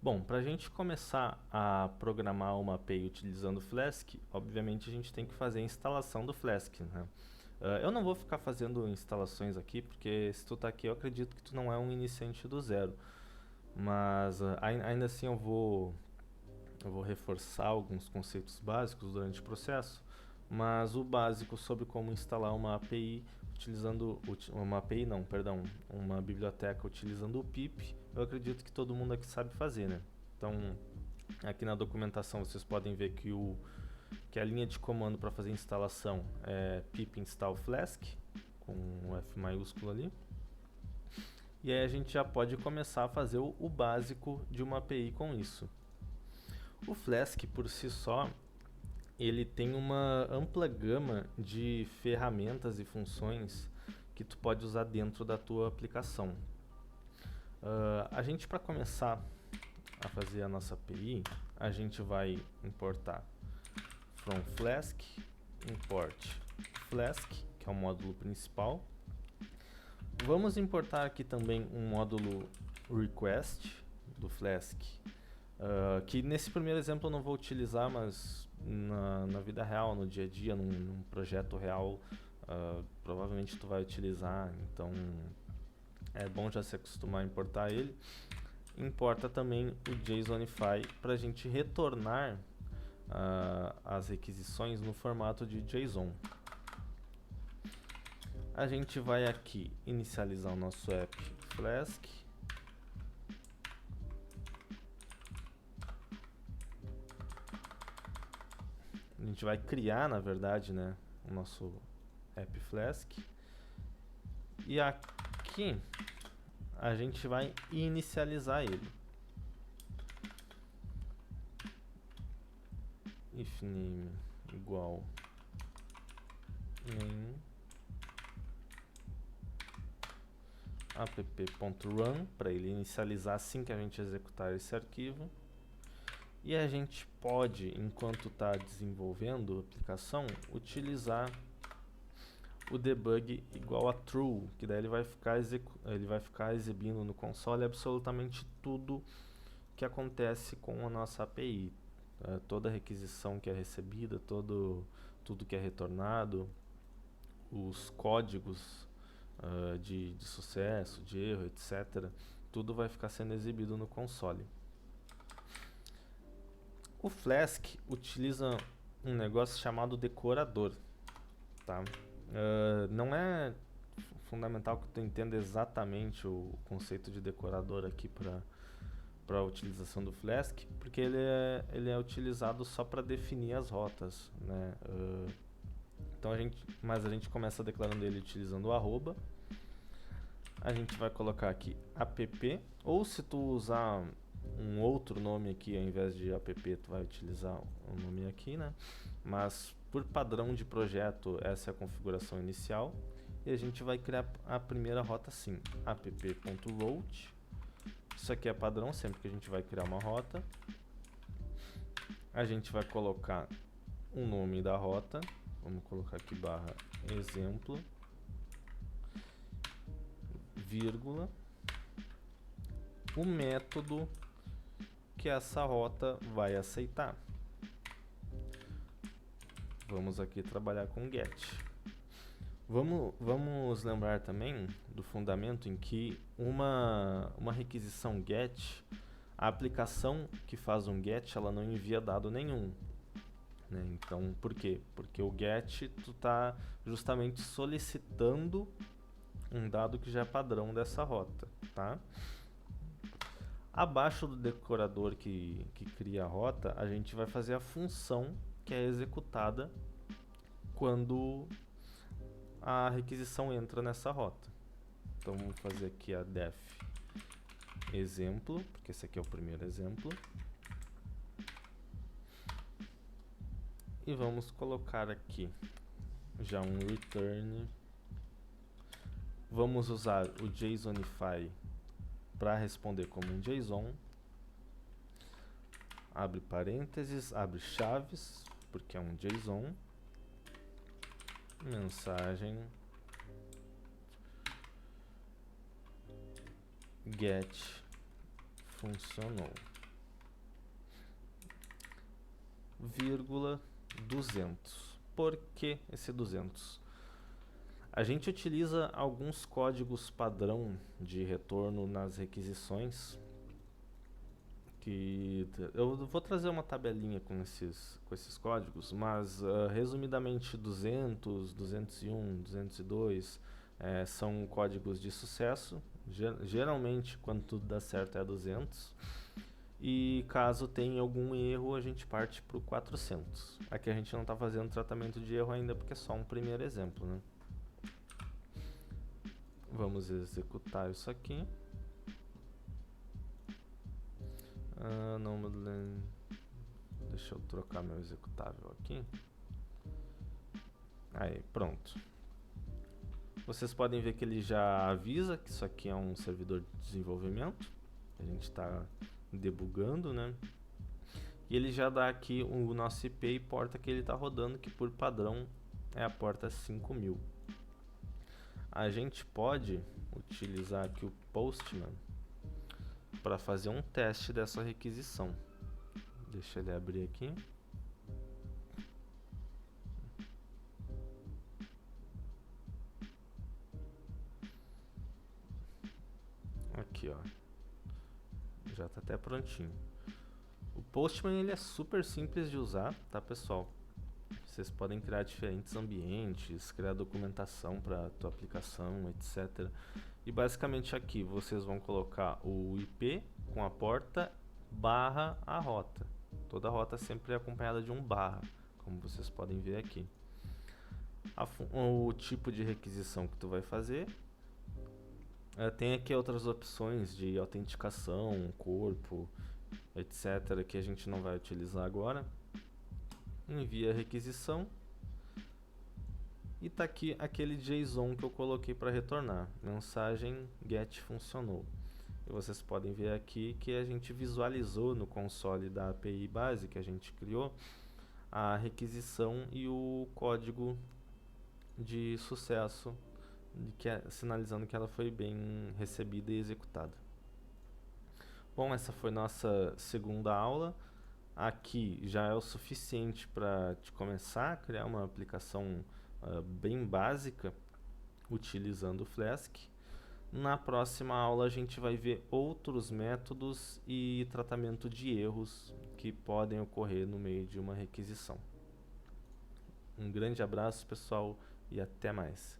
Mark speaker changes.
Speaker 1: Bom, para a gente começar a programar uma API utilizando o Flask, obviamente a gente tem que fazer a instalação do Flask, né? Eu não vou ficar fazendo instalações aqui, porque se tu tá aqui eu acredito que tu não é um iniciante do zero. Mas ainda assim eu vou reforçar alguns conceitos básicos durante o processo, mas o básico sobre como instalar uma API utilizando uma API não, perdão, uma biblioteca utilizando o pip, eu acredito que todo mundo aqui sabe fazer, né? Então, aqui na documentação vocês podem ver que a linha de comando para fazer a instalação é pip install flask com um F maiúsculo ali. E aí a gente já pode começar a fazer o básico de uma API com isso. O Flask por si só, ele tem uma ampla gama de ferramentas e funções que tu pode usar dentro da tua aplicação. A gente, para começar a fazer a nossa API, a gente vai importar from Flask, import Flask, que é o módulo principal. Vamos importar aqui também um módulo request do Flask, que nesse primeiro exemplo eu não vou utilizar, mas na vida real, no dia a dia, num projeto real, provavelmente tu vai utilizar, então é bom já se acostumar a importar ele. Importa também o JSONify para a gente retornar as requisições no formato de JSON. A gente vai aqui inicializar o nosso app Flask. A gente vai criar, na verdade, né, o nosso app Flask. E aqui a gente vai inicializar ele. If name igual name app.run para ele inicializar assim que a gente executar esse arquivo. E a gente pode, enquanto está desenvolvendo a aplicação, utilizar o debug igual a true, que daí ele vai ficar exibindo no console absolutamente tudo que acontece com a nossa API. Toda requisição que é recebida, tudo que é retornado, os códigos de sucesso, de erro, etc. Tudo vai ficar sendo exibido no console. O Flask utiliza um negócio chamado decorador, tá? Não é fundamental que tu entenda exatamente o conceito de decorador aqui para a utilização do Flask, porque ele é utilizado só para definir as rotas, né? Então mas a gente começa declarando ele utilizando o arroba. A gente vai colocar aqui app, ou se tu usar um outro nome aqui ao invés de app, tu vai utilizar o nome aqui, né? Mas por padrão de projeto, essa é a configuração inicial. E a gente vai criar a primeira rota assim, app.route. Isso aqui é padrão sempre que a gente vai criar uma rota. A gente vai colocar o nome da rota. Vamos colocar aqui barra exemplo, vírgula, o método que essa rota vai aceitar. Vamos aqui trabalhar com get. Vamos lembrar também do fundamento em que uma requisição get, a aplicação que faz um get, ela não envia dado nenhum. Né? Então, por quê? Porque o get, tu está justamente solicitando um dado que já é padrão dessa rota, tá? Abaixo do decorador que cria a rota, a gente vai fazer a função que é executada quando a requisição entra nessa rota. Então vamos fazer aqui a def exemplo, porque esse aqui é o primeiro exemplo. E vamos colocar aqui já um return. Vamos usar o JSONify para responder como um JSON. Abre parênteses, abre chaves, porque é um JSON. Mensagem get funcionou. 200. Por que esse 200? A gente utiliza alguns códigos padrão de retorno nas requisições, que eu vou trazer uma tabelinha com esses códigos, mas resumidamente 200, 201, 202 são códigos de sucesso. Geralmente, quando tudo dá certo, é 200. E caso tenha algum erro, a gente parte para o 400. Aqui a gente não está fazendo tratamento de erro ainda, porque é só um primeiro exemplo, né? Vamos executar isso aqui. Não, deixa eu trocar meu executável aqui. Aí, pronto. Vocês podem ver que ele já avisa que isso aqui é um servidor de desenvolvimento. A gente está debugando, né? E ele já dá aqui o nosso IP e porta que ele está rodando, que por padrão é a porta 5000. A gente pode utilizar aqui o Postman para fazer um teste dessa requisição. Deixa ele abrir aqui. Aqui, ó. Já está até prontinho. O Postman ele é super simples de usar, tá, pessoal? Vocês podem criar diferentes ambientes, criar documentação para a tua aplicação, etc. E basicamente aqui vocês vão colocar o IP com a porta barra a rota. Toda rota sempre é acompanhada de um barra, como vocês podem ver aqui. O tipo de requisição que tu vai fazer. Tem aqui outras opções de autenticação, corpo, etc. que a gente não vai utilizar agora. Envia a requisição. E tá aqui aquele JSON que eu coloquei para retornar. Mensagem GET funcionou. E vocês podem ver aqui que a gente visualizou no console da API base que a gente criou a requisição e o código de sucesso, sinalizando que ela foi bem recebida e executada. Bom, essa foi nossa segunda aula. Aqui já é o suficiente para te começar a criar uma aplicação bem básica utilizando o Flask. Na próxima aula a gente vai ver outros métodos e tratamento de erros que podem ocorrer no meio de uma requisição. Um grande abraço, pessoal, e até mais.